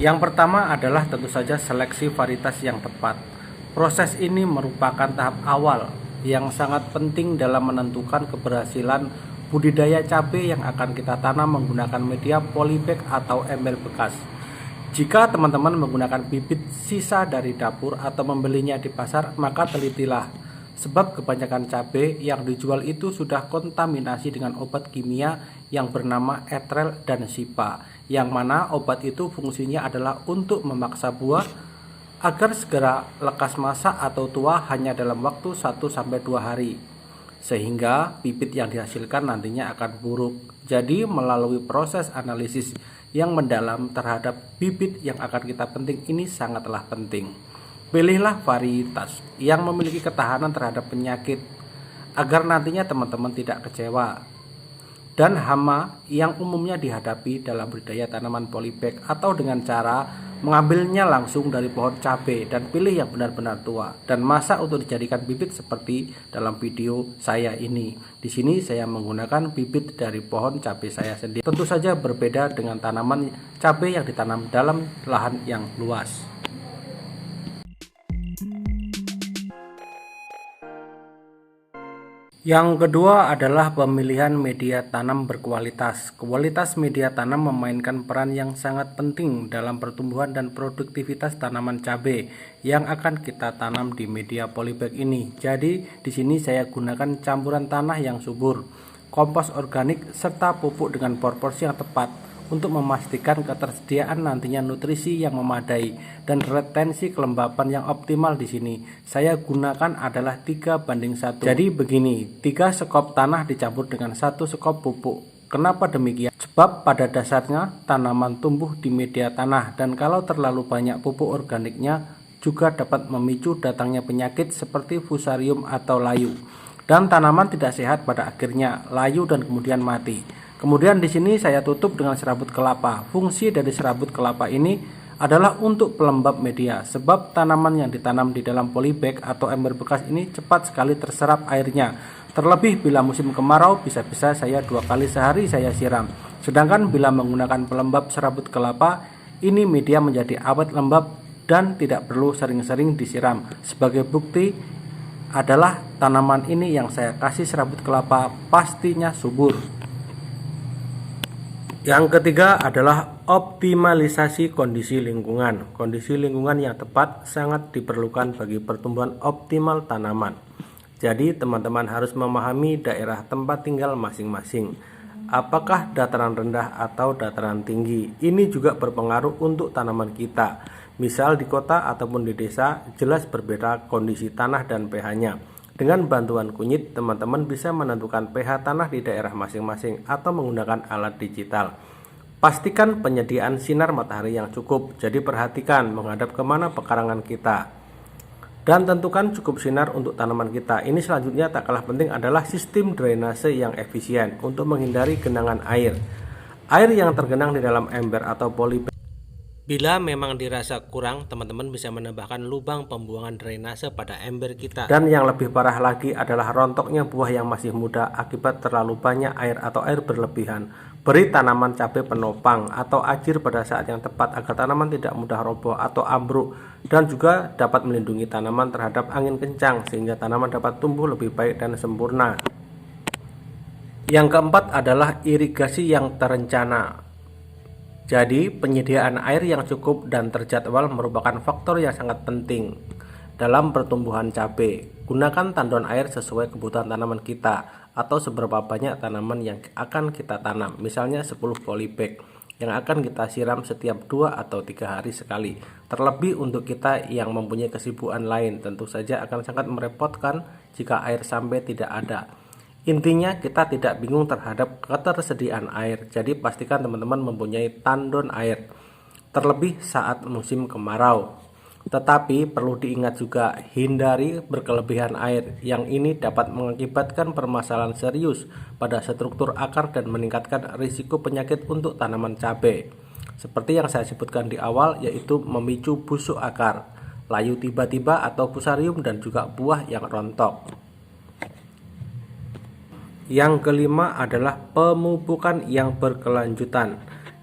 Yang pertama adalah tentu saja seleksi varietas yang tepat. Proses ini merupakan tahap awal yang sangat penting dalam menentukan keberhasilan budidaya cabai yang akan kita tanam menggunakan media polybag atau ember bekas. Jika teman-teman menggunakan bibit sisa dari dapur atau membelinya di pasar, maka telitilah, sebab kebanyakan cabai yang dijual itu sudah kontaminasi dengan obat kimia yang bernama etrel dan sipa, yang mana obat itu fungsinya adalah untuk memaksa buah agar segera lekas masak atau tua hanya dalam waktu 1-2 hari, sehingga bibit yang dihasilkan nantinya akan buruk. Jadi melalui proses analisis yang mendalam terhadap bibit yang akan kita petik ini sangatlah penting. Pilihlah varietas yang memiliki ketahanan terhadap penyakit agar nantinya teman-teman tidak kecewa. Dan hama yang umumnya dihadapi dalam budidaya tanaman polybag atau dengan cara mengambilnya langsung dari pohon cabai dan pilih yang benar-benar tua dan masak untuk dijadikan bibit seperti dalam video saya ini. Di sini saya menggunakan bibit dari pohon cabai saya sendiri. Tentu saja berbeda dengan tanaman cabai yang ditanam dalam lahan yang luas. Yang kedua adalah pemilihan media tanam berkualitas. Kualitas media tanam memainkan peran yang sangat penting dalam pertumbuhan dan produktivitas tanaman cabai yang akan kita tanam di media polybag ini. Jadi di sini saya gunakan campuran tanah yang subur, kompos organik serta pupuk dengan proporsi yang tepat untuk memastikan ketersediaan nantinya nutrisi yang memadai dan retensi kelembapan yang optimal. Di sini saya gunakan adalah 3:1. Jadi begini, 3 sekop tanah dicampur dengan 1 sekop pupuk. Kenapa demikian? Sebab pada dasarnya tanaman tumbuh di media tanah, dan kalau terlalu banyak pupuk organiknya juga dapat memicu datangnya penyakit seperti fusarium atau layu, dan tanaman tidak sehat, pada akhirnya layu dan kemudian mati. Kemudian di sini saya tutup dengan serabut kelapa. Fungsi dari serabut kelapa ini adalah untuk pelembab media, sebab tanaman yang ditanam di dalam polybag atau ember bekas ini cepat sekali terserap airnya. Terlebih bila musim kemarau, bisa-bisa saya 2 kali sehari saya siram. Sedangkan bila menggunakan pelembab serabut kelapa, ini media menjadi awet lembab dan tidak perlu sering-sering disiram. Sebagai bukti adalah tanaman ini yang saya kasih serabut kelapa pastinya subur. Yang ketiga adalah optimalisasi kondisi lingkungan. Kondisi lingkungan yang tepat sangat diperlukan bagi pertumbuhan optimal tanaman. Jadi teman-teman harus memahami daerah tempat tinggal masing-masing. Apakah dataran rendah atau dataran tinggi? Ini juga berpengaruh untuk tanaman kita. Misal di kota ataupun di desa, jelas berbeda kondisi tanah dan pH-nya. Dengan bantuan kunyit, teman-teman bisa menentukan pH tanah di daerah masing-masing atau menggunakan alat digital. Pastikan penyediaan sinar matahari yang cukup, jadi perhatikan menghadap kemana pekarangan kita. Dan tentukan cukup sinar untuk tanaman kita. Ini selanjutnya tak kalah penting adalah sistem drainase yang efisien untuk menghindari genangan air. Air yang tergenang di dalam ember atau polybag, bila memang dirasa kurang, teman-teman bisa menambahkan lubang pembuangan drainase pada ember kita. Dan yang lebih parah lagi adalah rontoknya buah yang masih muda akibat terlalu banyak air atau air berlebihan. Beri tanaman cabai penopang atau ajir pada saat yang tepat agar tanaman tidak mudah roboh atau ambruk, dan juga dapat melindungi tanaman terhadap angin kencang sehingga tanaman dapat tumbuh lebih baik dan sempurna. Yang keempat adalah irigasi yang terencana. Jadi penyediaan air yang cukup dan terjadwal merupakan faktor yang sangat penting dalam pertumbuhan cabai. Gunakan tandon air sesuai kebutuhan tanaman kita atau seberapa banyak tanaman yang akan kita tanam. Misalnya 10 polybag yang akan kita siram setiap 2 atau 3 hari sekali. Terlebih untuk kita yang mempunyai kesibukan lain, tentu saja akan sangat merepotkan jika air sampai tidak ada. Intinya kita tidak bingung terhadap ketersediaan air, jadi pastikan teman-teman mempunyai tandon air, terlebih saat musim kemarau. Tetapi perlu diingat juga, hindari berkelebihan air, yang ini dapat mengakibatkan permasalahan serius pada struktur akar dan meningkatkan risiko penyakit untuk tanaman cabai. Seperti yang saya sebutkan di awal, yaitu memicu busuk akar, layu tiba-tiba atau fusarium, dan juga buah yang rontok. Yang kelima adalah pemupukan yang berkelanjutan.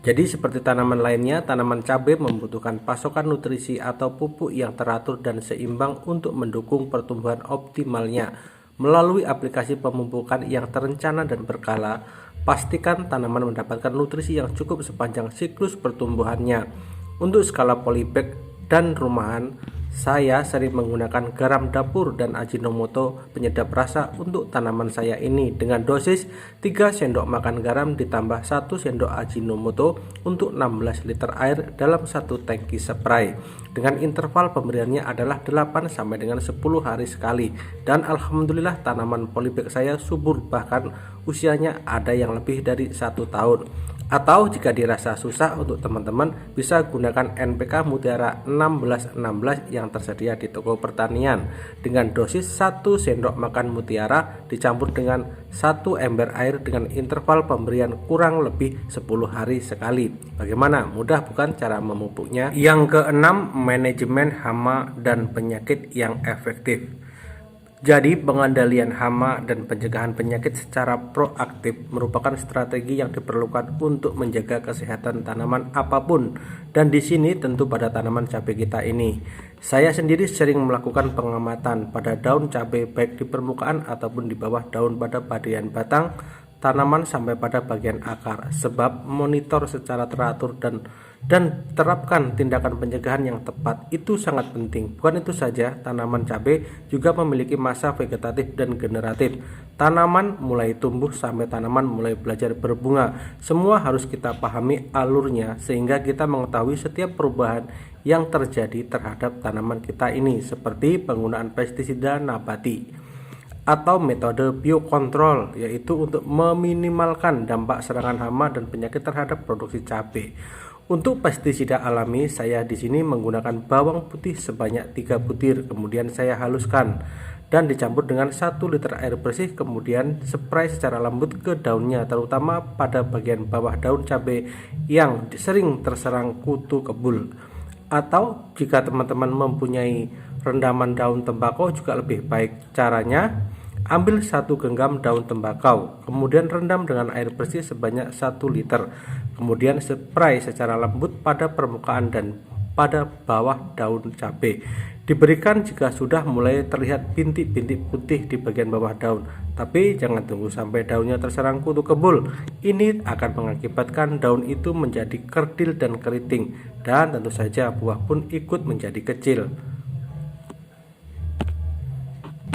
Jadi seperti tanaman lainnya, tanaman cabai membutuhkan pasokan nutrisi atau pupuk yang teratur dan seimbang untuk mendukung pertumbuhan optimalnya. Melalui aplikasi pemupukan yang terencana dan berkala, pastikan tanaman mendapatkan nutrisi yang cukup sepanjang siklus pertumbuhannya. Untuk skala polybag dan rumahan, saya sering menggunakan garam dapur dan Ajinomoto penyedap rasa untuk tanaman saya ini dengan dosis 3 sendok makan garam ditambah 1 sendok Ajinomoto untuk 16 liter air dalam satu tangki spray. Dengan interval pemberiannya adalah 8 sampai dengan 10 hari sekali, dan alhamdulillah tanaman polybag saya subur, bahkan usianya ada yang lebih dari 1 tahun. Atau jika dirasa susah untuk teman-teman, bisa gunakan NPK Mutiara 1616 yang tersedia di toko pertanian dengan dosis 1 sendok makan mutiara dicampur dengan 1 ember air dengan interval pemberian kurang lebih 10 hari sekali. Bagaimana? Mudah bukan cara memupuknya? Yang keenam, manajemen hama dan penyakit yang efektif. Jadi pengendalian hama dan pencegahan penyakit secara proaktif merupakan strategi yang diperlukan untuk menjaga kesehatan tanaman apapun, dan di sini tentu pada tanaman cabai kita ini. Saya sendiri sering melakukan pengamatan pada daun cabai baik di permukaan ataupun di bawah daun pada bagian batang tanaman sampai pada bagian akar, sebab monitor secara teratur dan terapkan tindakan pencegahan yang tepat itu sangat penting. Bukan itu saja, tanaman cabai juga memiliki masa vegetatif dan generatif. Tanaman mulai tumbuh sampai tanaman mulai belajar berbunga, semua harus kita pahami alurnya sehingga kita mengetahui setiap perubahan yang terjadi terhadap tanaman kita ini, seperti penggunaan pestisida nabati atau metode biokontrol, yaitu untuk meminimalkan dampak serangan hama dan penyakit terhadap produksi cabai. Untuk pestisida alami, saya di sini menggunakan bawang putih sebanyak 3 butir, kemudian saya haluskan dan dicampur dengan 1 liter air bersih, kemudian spray secara lembut ke daunnya, terutama pada bagian bawah daun cabai yang sering terserang kutu kebul. Atau jika teman-teman mempunyai rendaman daun tembakau juga lebih baik. Caranya, ambil 1 genggam daun tembakau, kemudian rendam dengan air bersih sebanyak 1 liter, kemudian spray secara lembut pada permukaan dan pada bawah daun cabai. Diberikan jika sudah mulai terlihat bintik-bintik putih di bagian bawah daun, tapi jangan tunggu sampai daunnya terserang kutu kebul. Ini akan mengakibatkan daun itu menjadi kerdil dan keriting, dan tentu saja buah pun ikut menjadi kecil.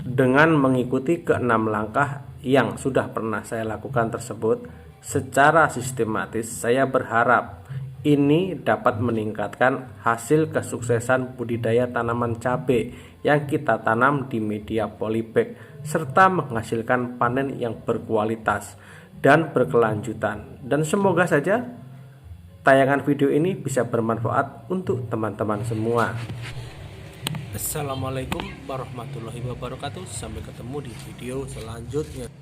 Dengan mengikuti ke-6 langkah yang sudah pernah saya lakukan tersebut secara sistematis, saya berharap ini dapat meningkatkan hasil kesuksesan budidaya tanaman cabai yang kita tanam di media polybag, serta menghasilkan panen yang berkualitas dan berkelanjutan. Dan semoga saja tayangan video ini bisa bermanfaat untuk teman-teman semua. Assalamualaikum warahmatullahi wabarakatuh. Sampai ketemu di video selanjutnya.